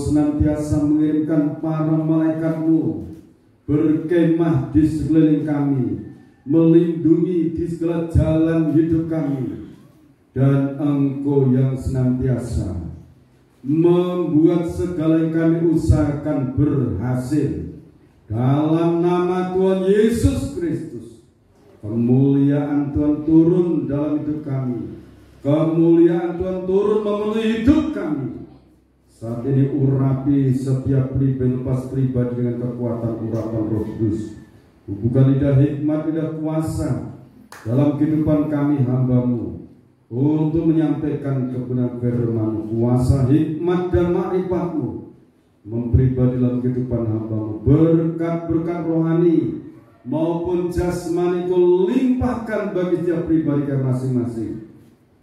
senantiasa mengirimkan para malaikat-Mu berkemah di sekeliling kami, melindungi di segala jalan hidup kami, dan Engkau yang senantiasa membuat segala yang kami usahakan berhasil. Dalam nama Tuhan Yesus Kristus, kemuliaan Tuhan turun dalam hidup kami, kemuliaan Tuhan turun memenuhi hidup kami. Saat ini urapi setiap pribadi lepas pribadi dengan kekuatan urapan Roh Kudus. Bukan lidah hikmat, lidah kuasa dalam kehidupan kami hamba-Mu, untuk menyampaikan kebenaran firman-Mu. Kuasa hikmat dan makrifat-Mu mempribadi dalam kehidupan hamba-Mu. Berkat-berkat rohani maupun jasmani Kau limpahkan bagi setiap pribadi kami masing-masing.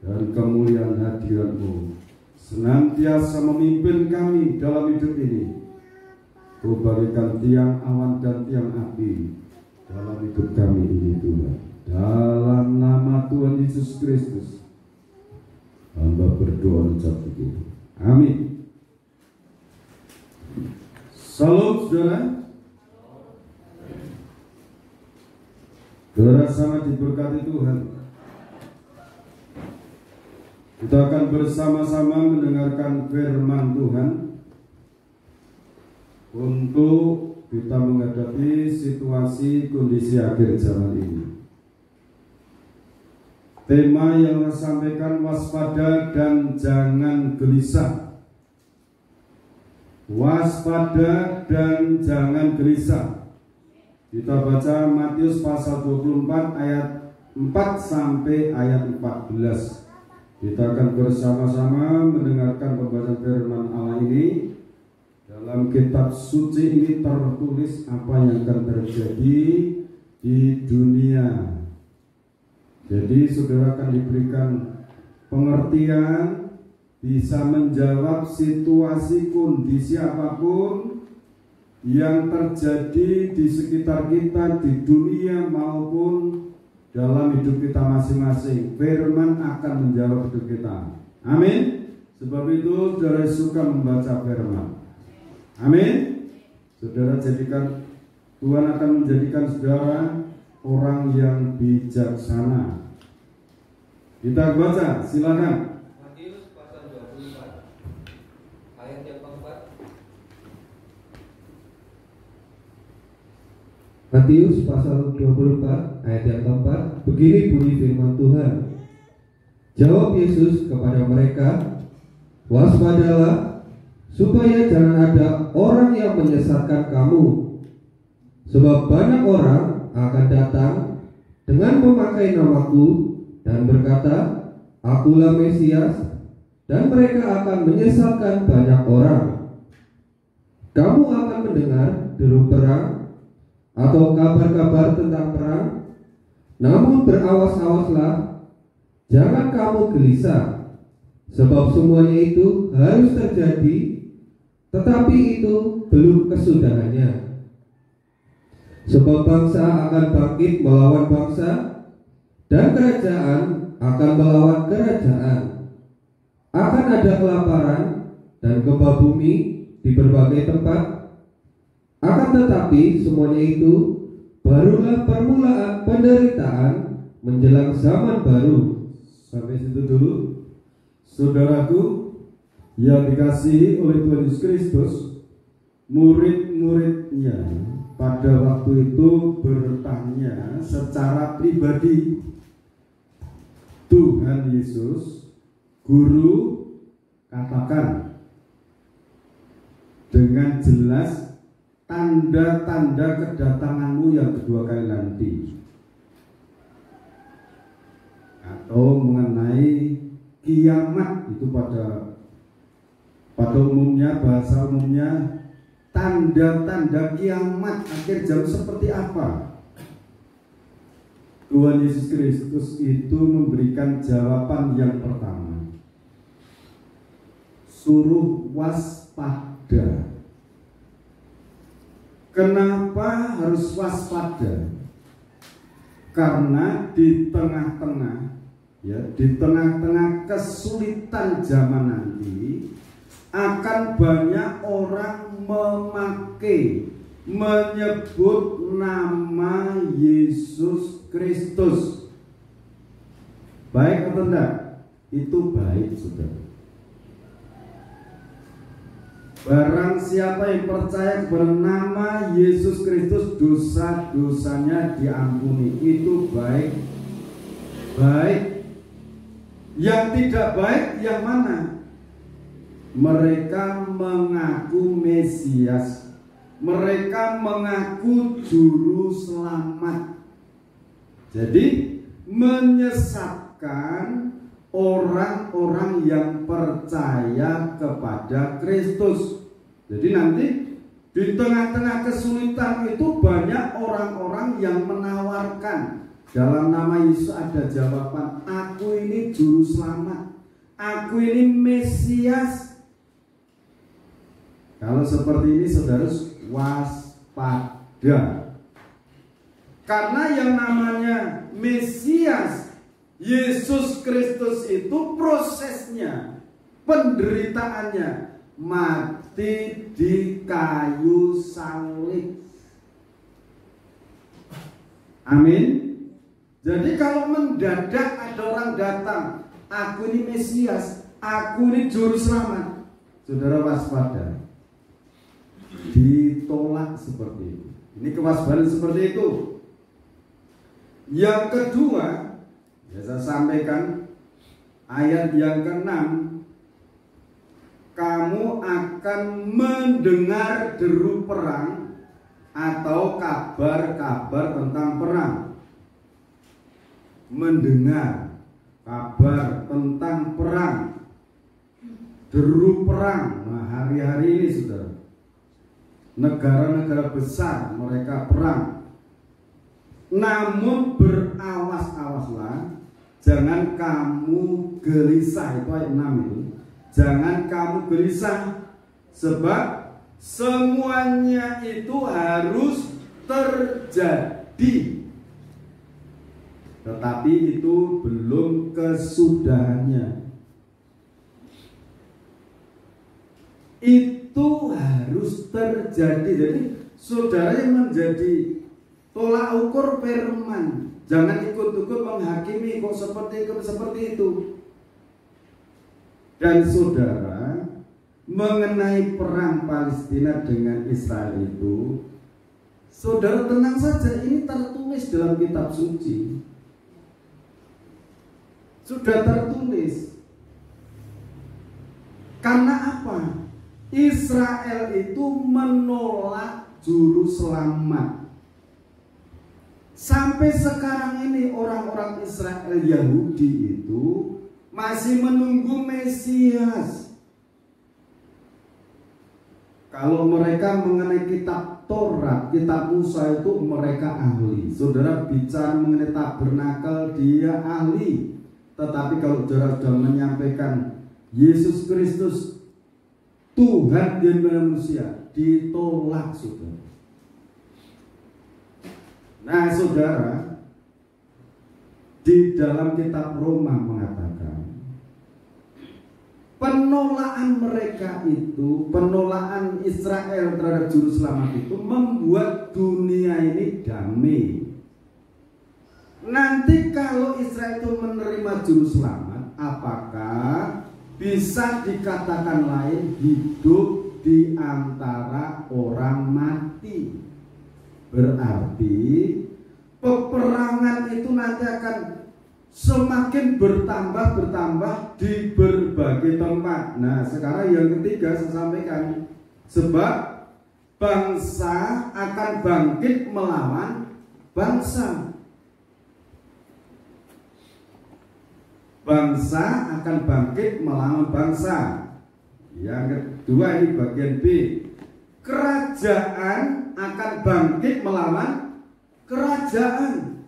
Dan kemuliaan hadirat-Mu senantiasa memimpin kami dalam hidup ini. Kau bagikan tiang awan dan tiang api dalam hidup kami ini, Tuhan. Dalam nama Tuhan Yesus Kristus, hamba berdoa ucap begitu. Amin. Salam, saudara. Saudara sangat diberkati Tuhan. Kita akan bersama-sama mendengarkan firman Tuhan untuk kita menghadapi situasi kondisi akhir zaman ini. Tema yang saya sampaikan, waspada dan jangan gelisah. Waspada dan jangan gelisah. Kita baca Matius pasal 24 ayat 4 sampai ayat 14. Kita akan bersama-sama mendengarkan pembacaan firman Allah ini. Dalam kitab suci ini tertulis apa yang akan terjadi di dunia. Jadi saudara akan diberikan pengertian, bisa menjawab situasi kondisi apapun yang terjadi di sekitar kita, di dunia maupun dalam hidup kita masing-masing. Firman akan menjawab hidup kita. Amin. Sebab itu saudara suka membaca firman. Amin. Saudara jadikan, Tuhan akan menjadikan saudara orang yang bijaksana. Kita baca, silakan. Matius pasal 24 ayat yang keempat. Matius pasal 24 ayat yang keempat. Begini bunyi firman Tuhan. Jawab Yesus kepada mereka, waspadalah supaya jangan ada orang yang menyesatkan kamu. Sebab banyak orang akan datang dengan memakai namaku dan berkata, Akulah Mesias, dan mereka akan menyesatkan banyak orang. Kamu akan mendengar deru perang atau kabar-kabar tentang perang, namun berawas-awaslah, jangan kamu gelisah, sebab semuanya itu harus terjadi, tetapi itu belum kesudahannya. Sebab bangsa akan bangkit melawan bangsa, dan kerajaan akan melawan kerajaan. Akan ada kelaparan dan gempa bumi di berbagai tempat. Akan tetapi semuanya itu barulah permulaan penderitaan menjelang zaman baru. Sampai situ dulu. Saudaraku yang dikasihi oleh Tuhan Yesus Kristus, murid-muridnya pada waktu itu bertanya secara pribadi, Tuhan Yesus, Guru, katakan dengan jelas tanda-tanda kedatanganmu yang kedua kali nanti, atau mengenai kiamat. Itu pada umumnya, bahasa umumnya, tanda-tanda kiamat akhir zaman seperti apa. Tuhan Yesus Kristus itu memberikan jawaban yang pertama, suruh waspada. Kenapa harus waspada? Karena di tengah-tengah kesulitan zaman nanti, akan banyak orang menyebut nama Yesus Kristus. Baik atau enggak? Itu baik, saudara. Barang siapa yang percaya kepada nama Yesus Kristus, dosa-dosanya diampuni. Itu baik. Baik. Yang tidak baik yang mana? Mereka mengaku Mesias, mereka mengaku juru selamat. Jadi menyesatkan orang-orang yang percaya kepada Kristus. Jadi nanti di tengah-tengah kesulitan itu banyak orang-orang yang menawarkan, dalam nama Yesus ada jawaban, aku ini juru selamat, aku ini Mesias. Kalau seperti ini saudara, waspada. Karena yang namanya Mesias Yesus Kristus itu prosesnya, penderitaannya, mati di kayu salib. Amin. Jadi kalau mendadak ada orang datang, aku ini Mesias, aku ini juru selamat, saudara waspada. Ditolak seperti itu. Ini kewaspadaan seperti itu. Yang kedua, ya saya sampaikan ayat yang ke-6, kamu akan mendengar deru perang atau kabar-kabar tentang perang. Mendengar kabar tentang perang, deru perang. Nah, hari-hari ini saudara, negara-negara besar mereka perang. Namun berawas-awaslah, jangan kamu gelisah. Itu ayat 6 itu. Jangan kamu gelisah, sebab semuanya itu harus terjadi, tetapi itu belum kesudahannya. Itu harus terjadi. Jadi saudara yang menjadi tolak ukur firman, jangan ikut-ikut menghakimi kok seperti itu. Dan saudara, mengenai perang Palestina dengan Israel itu, saudara tenang saja, ini tertulis dalam kitab suci. Sudah tertulis. Karena apa? Israel itu menolak juru selamat. Sampai sekarang ini orang-orang Israel Yahudi itu masih menunggu Mesias. Kalau mereka mengenai kitab Taurat, kitab Musa itu mereka ahli. Saudara bicara mengenai tabernakel, dia ahli. Tetapi kalau saudara sudah menyampaikan Yesus Kristus Tuhan dan manusia, ditolak saudara. Nah saudara, di dalam kitab Roma mengatakan penolakan mereka itu, penolakan Israel terhadap juru selamat itu membuat dunia ini damai. Nanti kalau Israel itu menerima juru selamat, apakah bisa dikatakan lain hidup di antara orang mati? Berarti peperangan itu nanti akan semakin bertambah di berbagai tempat. Nah sekarang yang ketiga saya sampaikan, sebab bangsa akan bangkit melawan bangsa. Bangsa akan bangkit melawan bangsa. Yang kedua ini bagian B, kerajaan akan bangkit melawan kerajaan.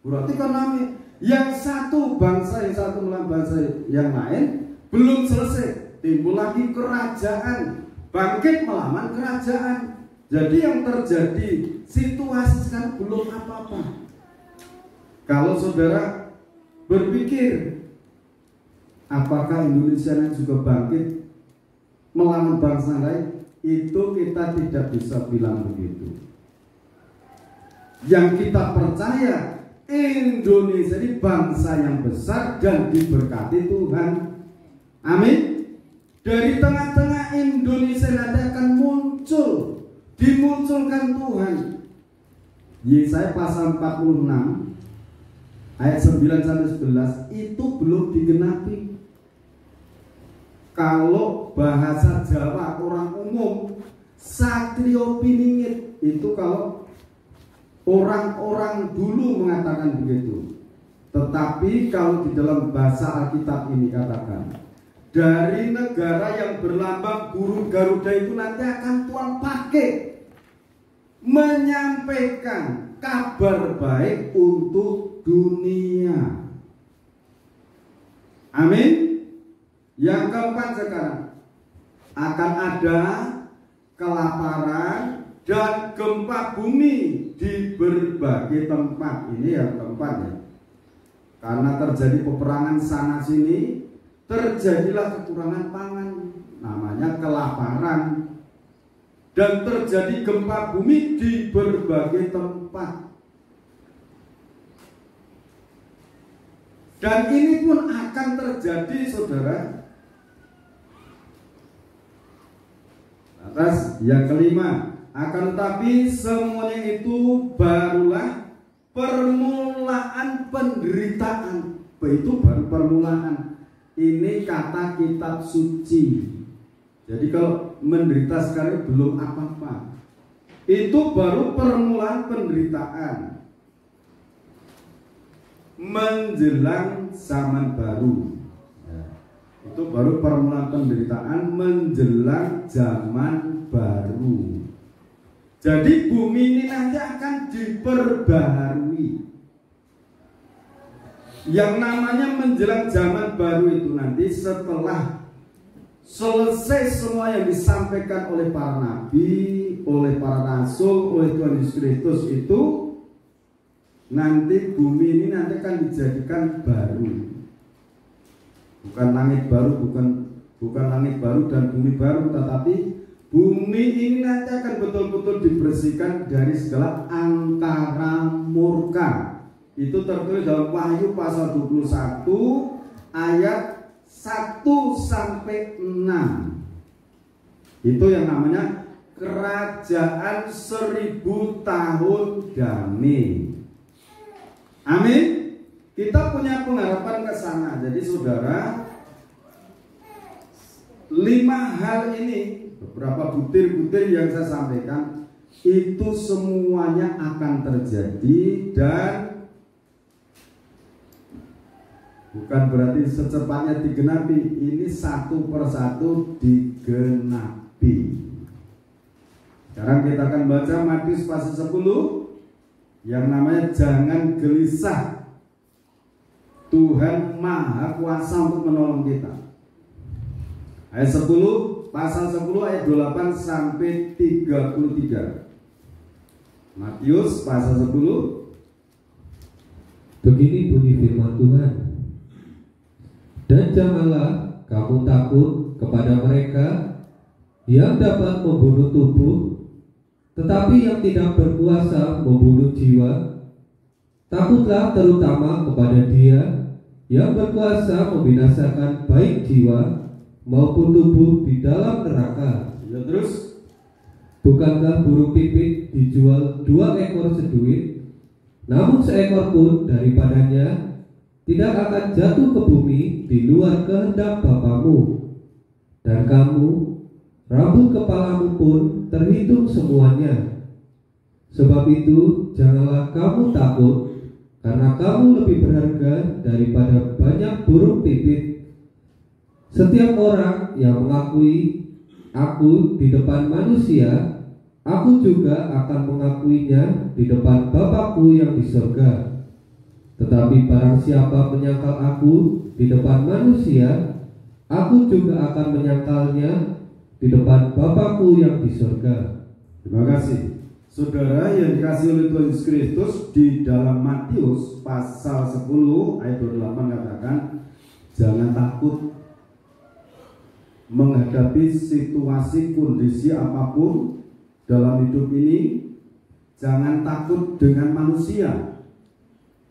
Berarti karena yang satu bangsa, yang satu melawan bangsa yang lain belum selesai, timbul lagi kerajaan bangkit melawan kerajaan. Jadi yang terjadi situasi sekarang belum apa-apa. Kalau saudara berpikir apakah Indonesia juga bangkit melawan bangsa lain, itu kita tidak bisa bilang begitu. Yang kita percaya, Indonesia ini bangsa yang besar dan diberkati Tuhan. Amin. Dari tengah-tengah Indonesia nanti akan dimunculkan Tuhan. Yesaya pasal 46 ayat 9 sampai 11 itu belum digenapi. Kalau bahasa Jawa orang umum, satrio piningit, itu kalau orang-orang dulu mengatakan begitu. Tetapi kalau di dalam bahasa Alkitab ini katakan, dari negara yang berlambang burung Garuda itu nanti akan Tuhan pakai menyampaikan kabar baik untuk dunia. Amin. Yang keempat sekarang, akan ada kelaparan dan gempa bumi di berbagai tempat. Ini yang keempat ya. Karena terjadi peperangan sana sini, terjadilah kekurangan pangan, namanya kelaparan. Dan terjadi gempa bumi di berbagai tempat. Dan ini pun akan terjadi, saudara. Atas yang kelima, akan tetapi semuanya itu barulah permulaan penderitaan. Itu baru permulaan. Ini kata kitab suci. Jadi kalau menderita sekarang belum apa-apa. Itu baru permulaan penderitaan menjelang zaman baru. Itu baru permulaan penderitaan menjelang zaman baru. Jadi bumi ini nanti akan diperbaharui. Yang namanya menjelang zaman baru itu nanti setelah selesai semua yang disampaikan oleh para nabi, oleh para rasul, oleh Tuhan Yesus Kristus itu, nanti bumi ini nanti akan dijadikan baru. Bukan langit baru, bukan langit baru dan bumi baru, tetapi bumi ini nanti akan betul-betul dibersihkan dari segala angkara murka. Itu tertulis dalam Wahyu pasal 21 ayat 1 sampai 6. Itu yang namanya kerajaan 1000 tahun damai. Amin. Kita punya pengharapan ke sana. Jadi saudara, 5 hal ini, beberapa butir-butir yang saya sampaikan, itu semuanya akan terjadi dan bukan berarti secepatnya digenapi. Ini satu persatu digenapi. Sekarang kita akan baca Matius pasal 10 yang namanya jangan gelisah. Tuhan Maha Kuasa untuk menolong kita. Ayat 10, pasal 10 ayat 28 sampai 33. Matius pasal 10. Begini bunyi firman Tuhan. Dan janganlah kamu takut kepada mereka yang dapat membunuh tubuh, tetapi yang tidak berkuasa membunuh jiwa. Takutlah terutama kepada Dia yang berkuasa membinasakan baik jiwa maupun tubuh di dalam neraka. Ya, terus, bukankah burung pipit dijual 2 ekor seduit, namun seekor pun daripadanya tidak akan jatuh ke bumi di luar kehendak Bapamu. Dan kamu, rambut kepalamu pun terhitung semuanya. Sebab itu janganlah kamu takut, karena kamu lebih berharga daripada banyak burung pipit. Setiap orang yang mengakui Aku di depan manusia, Aku juga akan mengakuinya di depan Bapakku yang di surga. Tetapi barang siapa menyangkal Aku di depan manusia, Aku juga akan menyangkalnya di depan Bapakku yang di surga. Terima kasih. Saudara yang dikasih oleh Tuhan Yesus Kristus, di dalam Matius pasal 10 ayat 28 katakan, jangan takut. menghadapi situasi kondisi apapun dalam hidup ini, jangan takut dengan manusia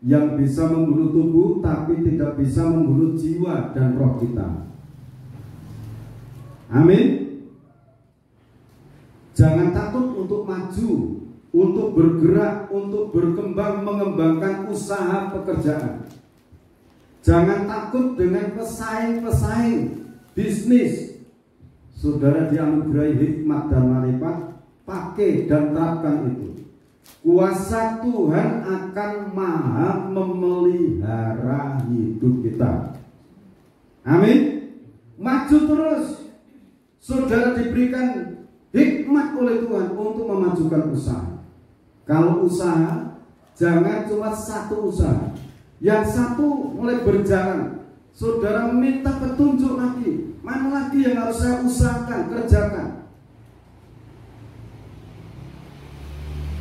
yang bisa membunuh tubuh tapi tidak bisa membunuh jiwa dan roh kita. Amin. Jangan takut untuk maju, untuk bergerak, untuk berkembang, mengembangkan usaha pekerjaan. Jangan takut dengan pesaing-pesaing bisnis. Saudara dianugerahi hikmat dan marifat, pakai dan terapkan itu. Kuasa Tuhan akan maha memelihara hidup kita. Amin. Maju terus. Saudara diberikan hikmat oleh Tuhan untuk memajukan usaha. Kalau usaha, jangan cuma satu usaha. Yang satu mulai berjalan, saudara minta petunjuk lagi. Mana lagi yang harus saya usahakan, kerjakan.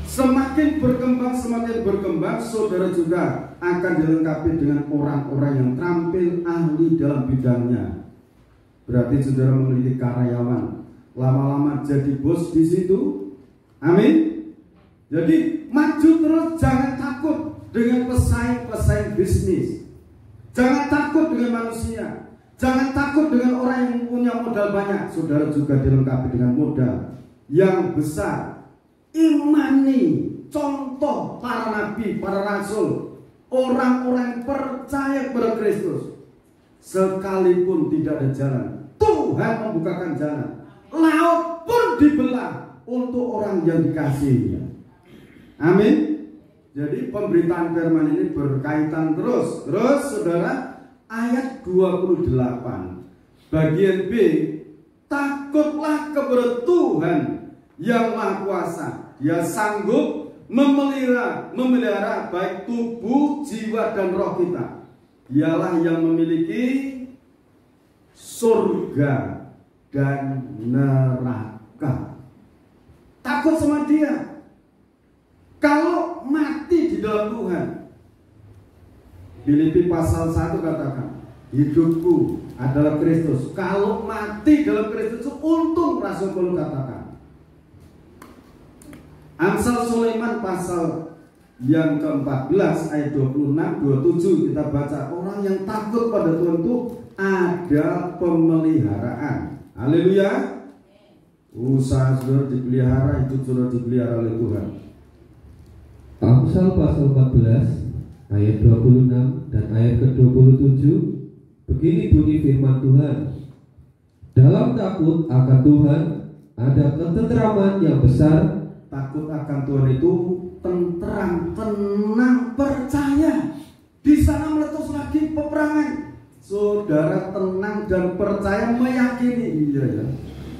Semakin berkembang, saudara juga akan dilengkapi dengan orang-orang yang terampil ahli dalam bidangnya. Berarti saudara memiliki karyawan, lama-lama jadi bos di situ. Amin. Jadi maju terus, jangan takut dengan pesaing-pesaing bisnis. Jangan takut dengan manusia. Jangan takut dengan orang yang punya modal banyak. Saudara juga dilengkapi dengan modal yang besar. Imani contoh para nabi, para rasul, orang-orang yang percaya kepada Kristus. Sekalipun tidak ada jalan, Tuhan membukakan jalan. Laut pun dibelah untuk orang yang dikasihinya. Amin. Jadi pemberitaan firman ini berkaitan terus. Terus saudara, ayat 28 bagian B, takutlah kepada Tuhan yang Maha Kuasa. Dia sanggup memelihara baik tubuh, jiwa dan roh kita. Dialah yang memiliki surga dan neraka. Takut sama Dia. Kalau mati di dalam Tuhan, Filipi pasal 1 katakan, hidupku adalah Kristus. Kalau mati dalam Kristus, untung Rasul Paulus katakan. Amsal Sulaiman pasal yang ke-14 ayat 26-27 kita baca, orang yang takut pada Tuhan itu ada pemeliharaan. Haleluya. Usaha saudara dipelihara, hidup saudara dipelihara oleh Tuhan. Amsal pasal 14 ayat 26 dan ayat ke-27, begini bunyi firman Tuhan. Dalam takut akan Tuhan ada ketenteraman yang besar. Takut akan Tuhan itu tentram, tenang, percaya. Di sana meletus lagi peperangan. Saudara tenang dan percaya, meyakini. Iya ya.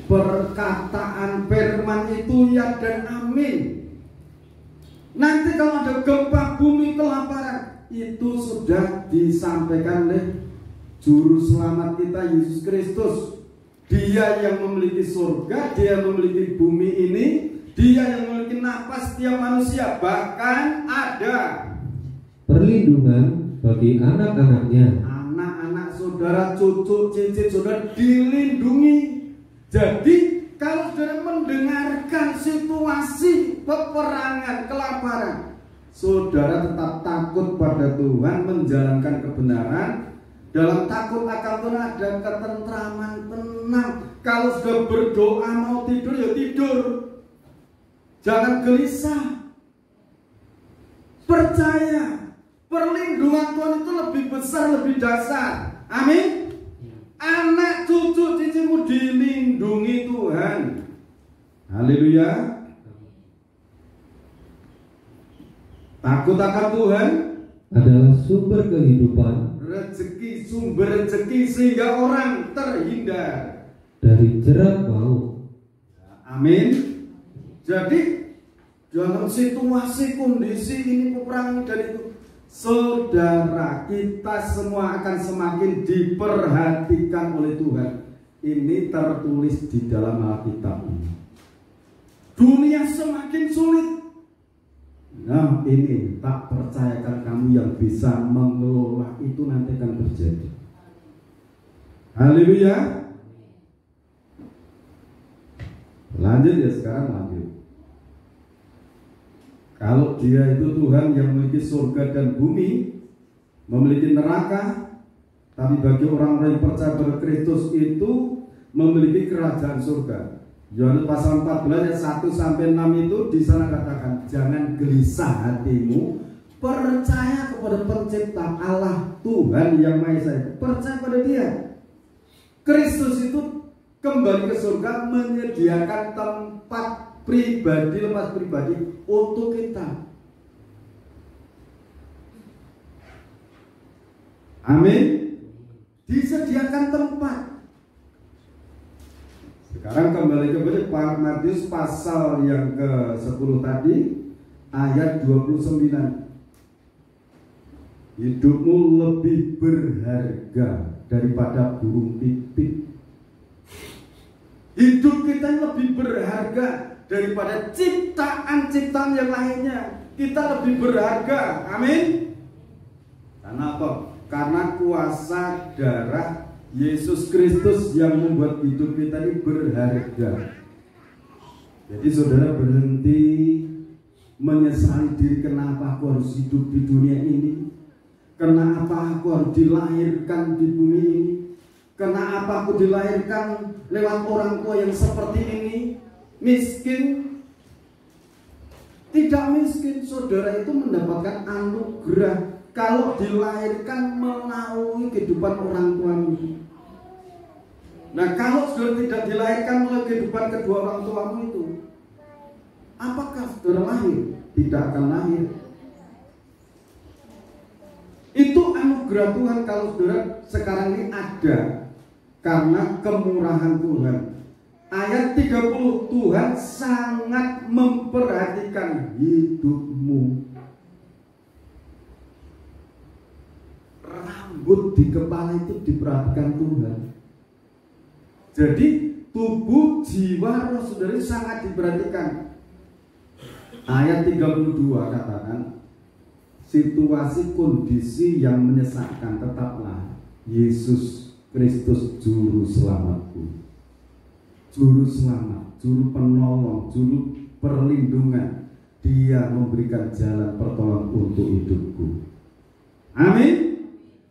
Perkataan firman itu ya dan amin. Nanti kalau ada gempa bumi, kelaparan, itu sudah disampaikan oleh Juru Selamat kita Yesus Kristus. Dia yang memiliki surga, Dia memiliki bumi ini, Dia yang memiliki napas setiap manusia. Bahkan ada perlindungan bagi anak-anaknya. Anak-anak saudara, cucu, cicit saudara dilindungi. Jadi kalau saudara mendengarkan situasi peperangan, kelaparan, saudara tetap takut pada Tuhan, menjalankan kebenaran. Dalam takut akan Tuhan ada ketentraman, tenang. Kalau sudah berdoa mau tidur, ya tidur. Jangan gelisah. Percaya, perlindungan Tuhan itu lebih besar, lebih dasar. Amin. Anak cucu cicimu dilindungi Tuhan. Haleluya. Takut akan Tuhan adalah sumber kehidupan, rezeki, sumber rezeki, sehingga orang terhindar dari jerat maut. Amin. Jadi dalam situasi kondisi ini peperangan dan itu, saudara, kita semua akan semakin diperhatikan oleh Tuhan. Ini tertulis di dalam Alkitab. Dunia semakin sulit. Nah, ini tak percayakan kamu yang bisa mengelola itu nanti akan terjadi. Haleluya. Lanjut ya, sekarang lanjut. Kalau dia itu Tuhan yang memiliki surga dan bumi, memiliki neraka, tapi bagi orang-orang yang percaya pada Kristus itu memiliki kerajaan surga. Yohanes pasal 14 ayat 1 sampai 6 itu di sana katakan, jangan gelisah hatimu, percaya kepada Pencipta Allah Tuhan yang Maha Esa. Percaya pada Dia. Kristus itu kembali ke surga menyediakan tempat pribadi, lepas pribadi untuk kita. Amin. Disediakan tempat. Sekarang kembali kepada Matius pasal yang ke-10 tadi, ayat 29. Hidupmu lebih berharga daripada burung pipit. Hidup kita lebih berharga daripada ciptaan-ciptaan yang lainnya. Kita lebih berharga. Amin. Karena apa? Karena kuasa darah Yesus Kristus yang membuat hidup kita ini berharga. Jadi saudara berhenti menyesali diri, kenapa aku harus hidup di dunia ini, kenapa aku harus dilahirkan di bumi ini, kenapa aku dilahirkan lewat orang tua yang seperti ini, miskin. Tidak miskin, saudara itu mendapatkan anugerah kalau dilahirkan melalui kehidupan orang tuamu. Nah, kalau saudara tidak dilahirkan melalui kehidupan kedua orang tuamu itu, apakah saudara lahir? Tidak akan lahir. Itu anugerah Tuhan kalau saudara sekarang ini ada karena kemurahan Tuhan. Ayat 30, Tuhan sangat memperhatikan hidupmu. Rambut di kepala itu diperhatikan Tuhan. Jadi tubuh, jiwa, roh saudara sangat diperhatikan. Ayat 32 katakan, situasi kondisi yang menyesakkan tetaplah Yesus Kristus juru selamatku. Juru selamat, juru penolong, juru perlindungan. Dia memberikan jalan pertolongan untuk hidupku. Amin.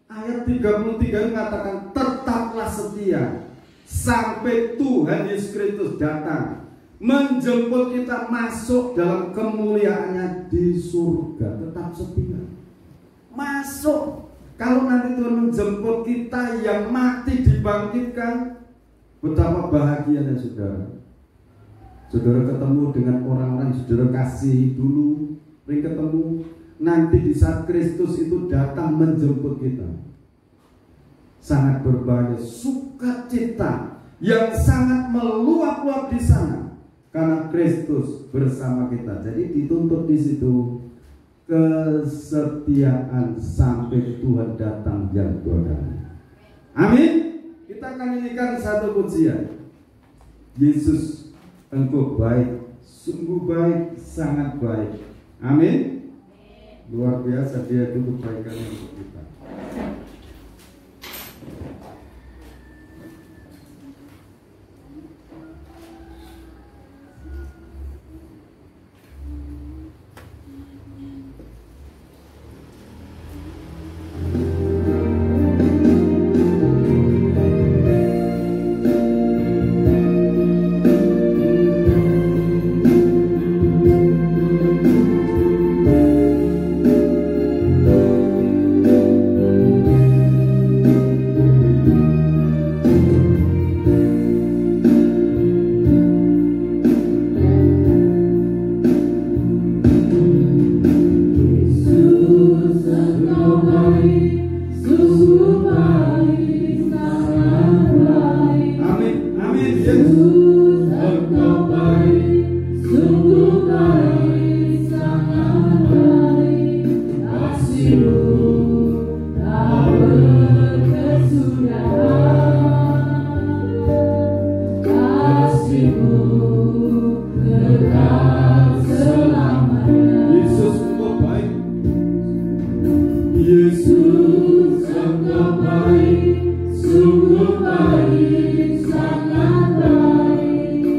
Ayat 33 mengatakan, tetaplah setia sampai Tuhan Yesus Kristus datang menjemput kita masuk dalam kemuliaannya di surga. Tetap setia, masuk. Kalau nanti Tuhan menjemput kita yang mati dibangkitkan, betapa bahagianya saudara. Saudara ketemu dengan orang-orang yang saudara kasih dulu, sering ketemu. Nanti di saat Kristus itu datang menjemput kita, sangat berbahagia, sukacita yang sangat meluap-luap di sana karena Kristus bersama kita. Jadi dituntut di situ kesetiaan sampai Tuhan datang yang kedua kali. Amin. Kita akan nyanyikan satu pujian. Yesus, Engkau baik, sungguh baik, sangat baik. Amin. Luar biasa Dia itu kebaikannya untuk kita. Sungguh baik, sangat baik.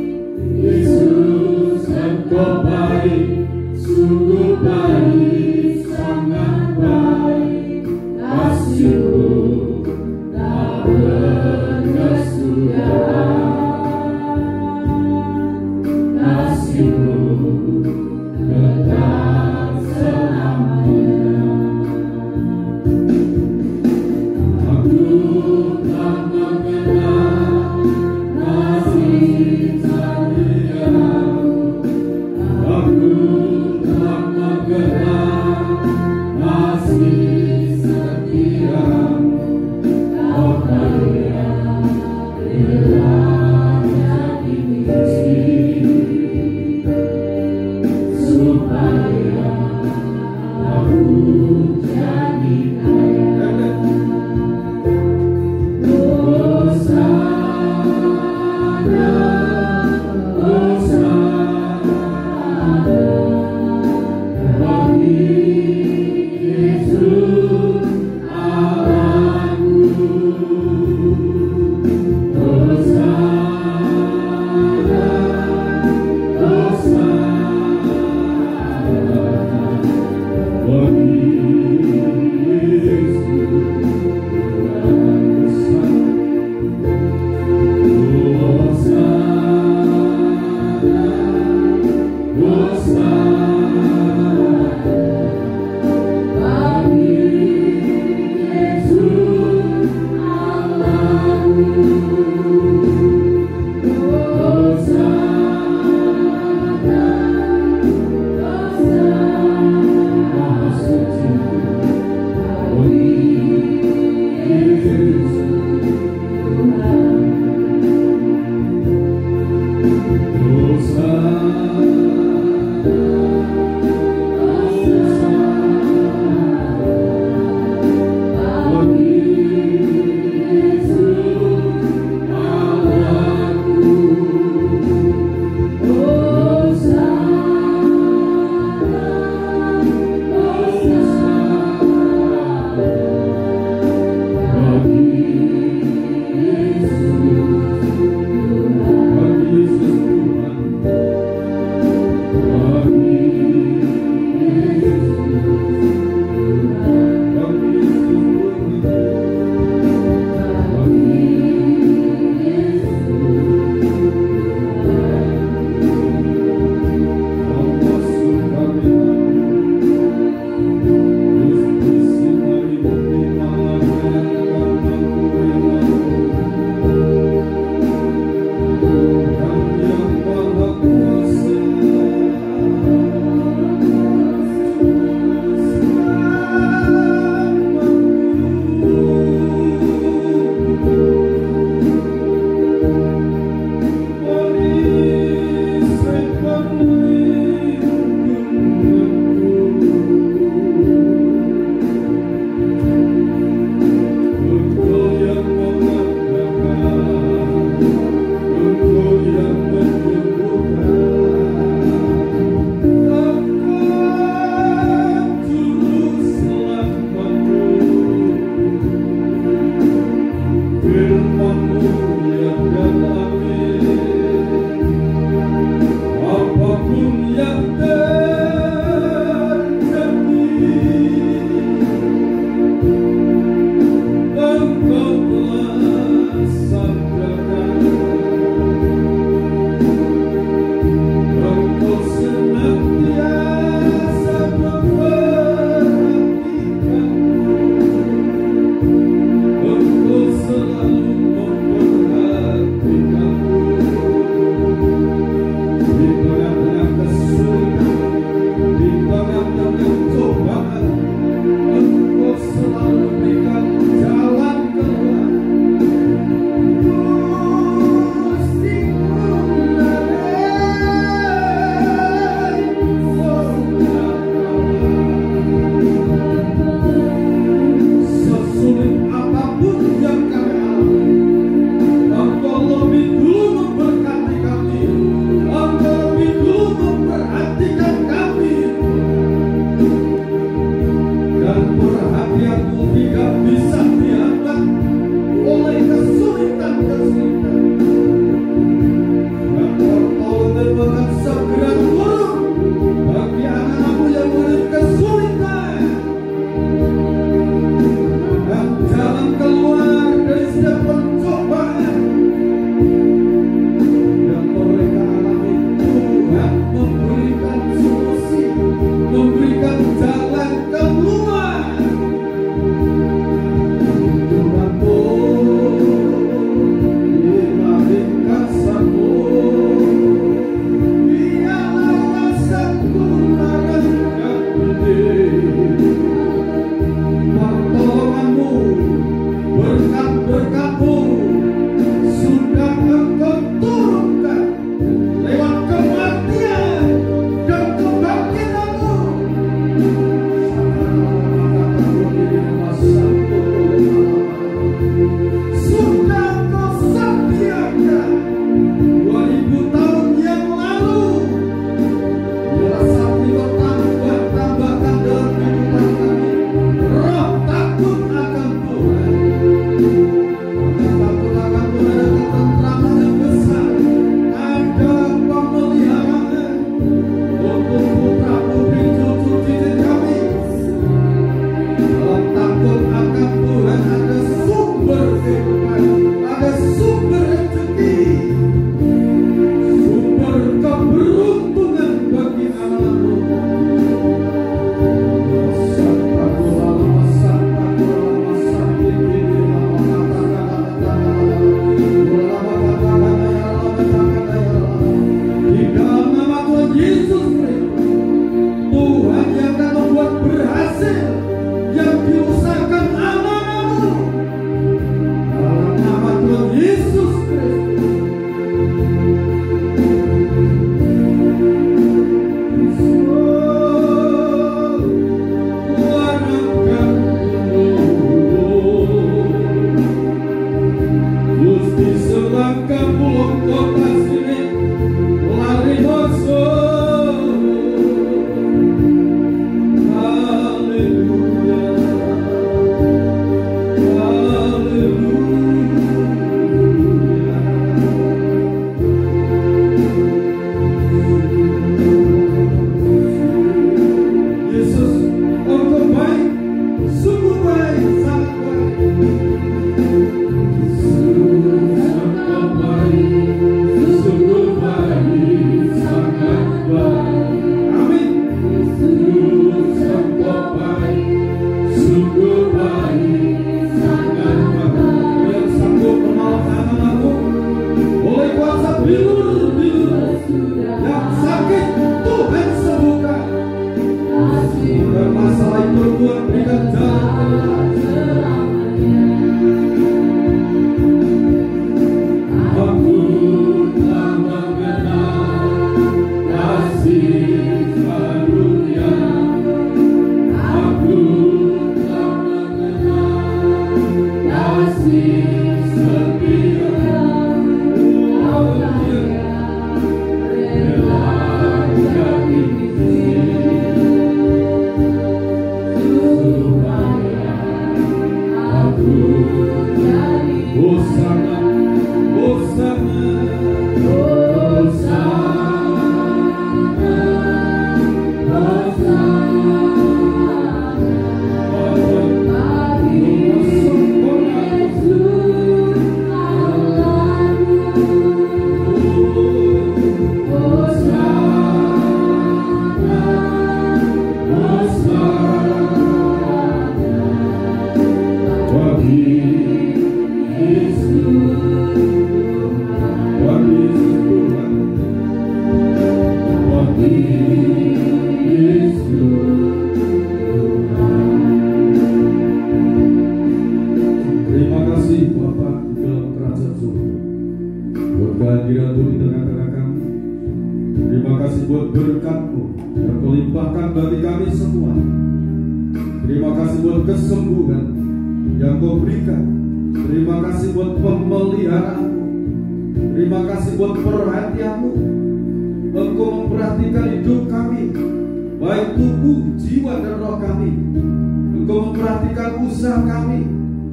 Yang Maha Kuasa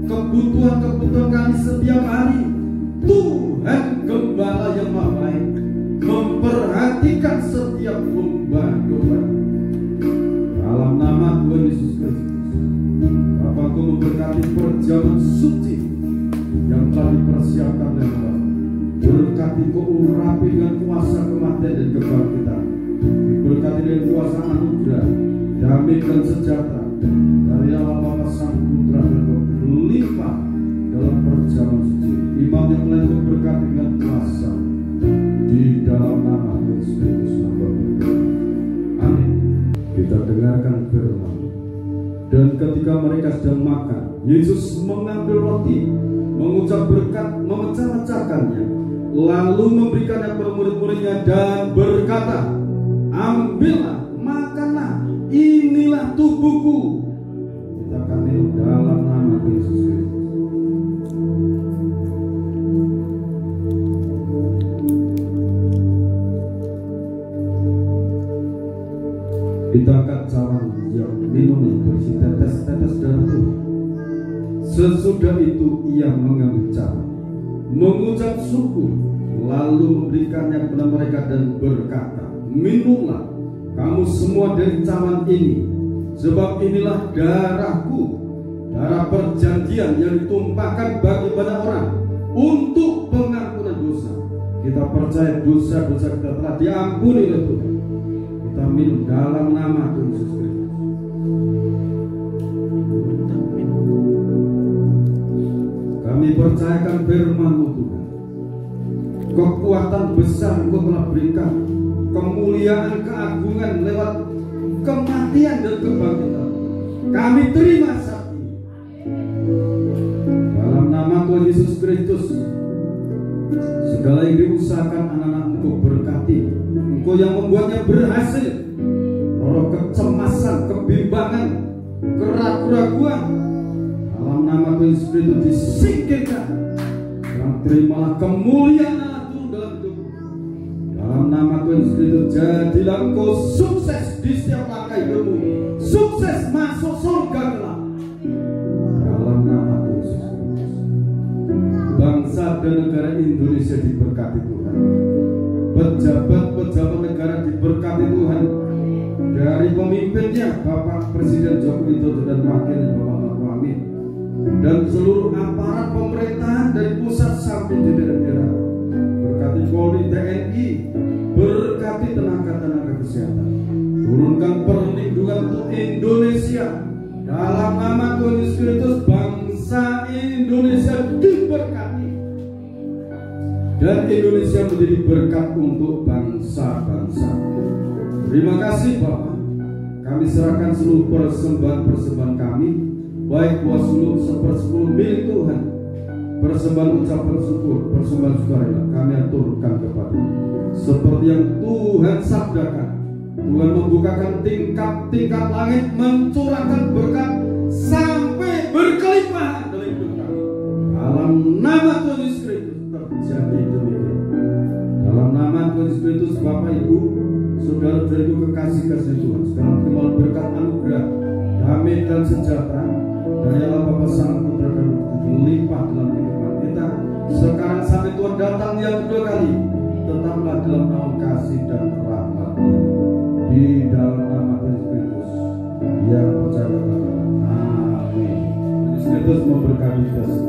Kebutuhan kami setiap hari. Tuhan Gembala yang Maha Baik memperhatikan setiap domba-domba. Dalam nama Tuhan Yesus Kristus, Bapakku memberkati perjamuan suci yang telah dipersiapkan oleh Bapa. Berkati kau urapi dengan kuasa kematian dan kebangkitan. Diberkati dengan kuasa anugerah, damai dan sejahtera dari Allah Bapa Sang Putra dan Roh berlimpah dalam perjamuan suci. Imam yang lain berkati dengan kuasa di dalam nama Yesus Kristus. Amin. Kita dengarkan firman. Dan ketika mereka sedang makan, Yesus mengambil roti, mengucap berkat, memecah-mecahkannya, lalu memberikannya kepada murid-muridnya dan berkata, ambillah, makanlah, inilah tubuhku. Kita akan minum dalam nama Yesus Kristus. Kita angkat cawan yang minum yang berisi tetes-tetes darah Tuhan. Sesudah itu ia mengambil cawan, mengucap syukur, lalu memberikannya kepada mereka dan berkata, minumlah kamu semua dari cawan ini, sebab inilah darahku, darah perjanjian yang ditumpahkan bagi banyak orang untuk pengampunan dosa. Kita percaya dosa-dosa kita telah diampuni oleh Tuhan. Kita minum dalam nama Tuhan Yesus Kristus. Kami percayakan firman-Mu Tuhan. Kekuatan besar Engkau telah berikan, kemuliaan, keagungan lewat kematian dan kebangkitan. Kami terima saat ini. Dalam nama Tuhan Yesus Kristus, segala yang diusahakan anak-anak Engkau berkati. Engkau yang membuatnya berhasil. Roh kecemasan, kebimbangan, keraguan-raguan, dalam nama Tuhan Yesus Kristus disingkirkan. Dan terimalah kemuliaan Allah turun dalam hidupmu. Dalam nama Tuhan Yesus Kristus, jadilah engkau sukses di setiap langkah hidupmu, sukses masuk surga kelak. Dalam nama Tuhan Yesus Kristus, bangsa dan negara Indonesia diberkati Tuhan. Pejabat-pejabat negara diberkati Tuhan, dari pemimpinnya Bapak Presiden Joko Widodo dan wakilnya Bapak Maruf Amin, dan seluruh aparat pemerintahan dari pusat sampai di daerah-daerah. Berkati Polri, TNI, berkati tenaga-tenaga kesehatan. Turunkan perlindungan untuk Indonesia. Dalam nama Tuhan Yesus Kristus, bangsa Indonesia diberkati. Dan Indonesia menjadi berkat untuk bangsa-bangsa. Terima kasih Bapak. Kami serahkan seluruh persembahan-persembahan kami, baik buah suluk 1/10 milik Tuhan, persembahan ucapan syukur, persembahan sukarela, kami aturkan kepada seperti yang Tuhan sabdakan. Tuhan membukakan tingkat-tingkat langit, mencurahkan berkat sampai berkelimpahan dalam hidup kami. Dalam nama Tuhan Yesus Kristus terjadi demikian. Dalam nama Tuhan Yesus Kristus, Bapak Ibu, saudara-saudariku kekasih-kasih Tuhan, sekarang terima berkat anugerah, damai dan sejahtera dari Allah Bapa Sang Putra dan Roh Kudus melimpah dalam kehidupan kita. Sekarang sampai Tuhan datang yang kedua kali, tetaplah dalam naungan kasih dan rahmat-Nya. Di dalam nama Tuhan Yesus yang percaya kepada Amin. Yesus Kristus memberkati kita.